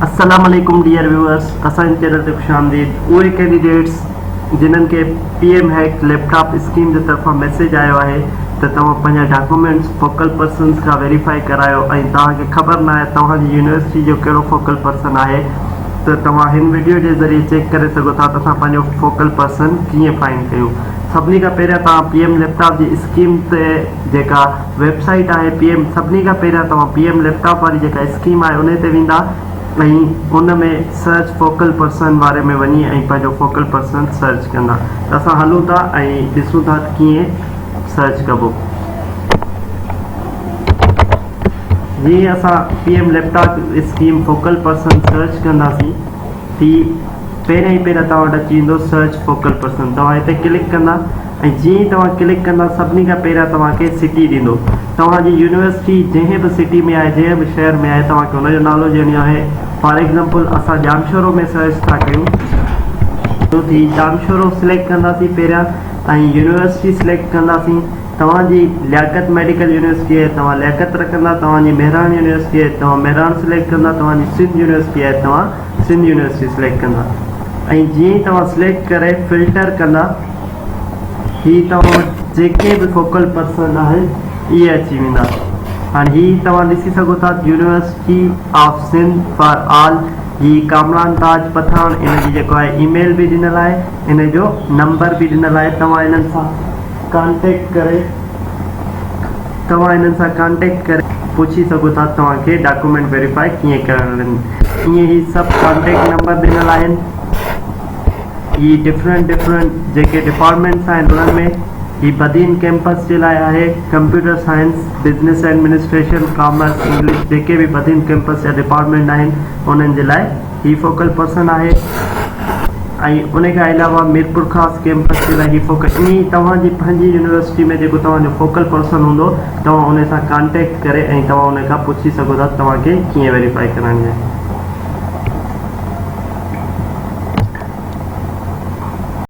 अस्सलाम वालेकुम dear viewers, असांजे चैनल ते खुशामदीद। उहे कैंडिडेट्स जिन्हनि खे पीएम हैक लैपटॉप स्कीम जे तरफ़ां मैसेज आयो आहे त तव्हां पंहिंजा डॉक्यूमेंट्स फोकल पर्सन्स खां वेरीफाई करायो ऐं तव्हांखे ख़बर न आहे तव्हांजी यूनिवर्सिटी जो कहिड़ो फोकल पर्सन आहे, त तव्हां हिन वीडियो जे ज़रिए चेक करे सघो था त असां पंहिंजो फोकल पर्सन कीअं फाइंड कयूं। सभिनी खां पहिरियां तव्हां पीएम लैपटॉप जी स्कीम ते जेका वेबसाइट आहे पीएम, सभिनी खां पहिरियां तव्हां पीएम लैपटॉप वारी जेका स्कीम आहे उन ते वेंदा ऐं उन में सर्च फोकल पर्सन वारे में वञी ऐं पंहिंजो फोकल पर्सन सर्च कंदा। त असां हलूं था ऐं ॾिसूं था कीअं सर्च कबो। जीअं असां PM laptop scheme focal person search कंदासीं थी पहिरियां ई पहिरियां तव्हां वटि अची वेंदो सर्च फोकल पर्सन। तव्हां हिते क्लिक कंदा ऐं जीअं ई तव्हां क्लिक कंदा सभिनी खां पहिरियां तव्हांखे सिटी ॾींदो। तव्हांजी यूनिवर्सिटी जंहिं बि सिटी में आहे, जंहिं बि शहर में आहे, तव्हांखे हुनजो नालो ॾियणो आहे। फॉर एग्ज़ाम्पल असां जामशोरो में सर्च था कयूं थी जामशोरो सिलेक्ट कंदासीं पहिरियां ऐं यूनिवर्सिटी सिलेक्ट कंदासीं। तव्हांजी लियाकत मेडिकल यूनिवर्सिटी आहे, तव्हां लियाकत रखंदा। तव्हांजी मेहरान यूनिवर्सिटी आहे, तव्हां मेहरान सिलेक्ट कंदा। तव्हांजी सिंध यूनिवर्सिटी आहे, तव्हां सिंध यूनिवर्सिटी सिलेक्ट कंदा। ऐं जीअं ई तव्हां सिलेक्ट करे फिल्टर कंदा, ही तव्हां जेके बि फोकल पर्सन आहिनि इहे अची वेंदा। हाणे ही तव्हां ॾिसी सघो था university of Sindh for all, ही कामरान ताज पठान, इन जी जेको आहे ईमेल बि ॾिनल आहे, इन जो नंबर बि ॾिनल आहे। तव्हां इन्हनि सां कॉन्टेक्ट करे पुछी सघो था तव्हांखे डॉक्यूमेंट वेरीफाई कीअं करणु आहिनि। ईअं ई सभु कॉन्टेक्ट नंबर ॾिनल आहिनि। ही डिफरेंट जेके डिपार्टमेंट्स आहिनि उन्हनि में ही बदीन कैंपस जे लाइ आहे computer science, business administration, commerce, English, जेके बि बदीन कैंपस जा डिपार्टमेंट आहिनि उन्हनि जे लाइ ही फोकल पर्सन आहे। ऐं उन खां अलावा मीरपुर ख़ासि कैंपस जे लाइ ही फोकल। ईअं तव्हांजी पंहिंजी यूनिवर्सिटी में जेको तव्हांजो फोकल पर्सन हूंदो तव्हां उन सां कॉन्टेक्ट करे ऐं तव्हां उन खां पुछी सघो था तव्हांखे कीअं वेरीफाई कराइणी आहे।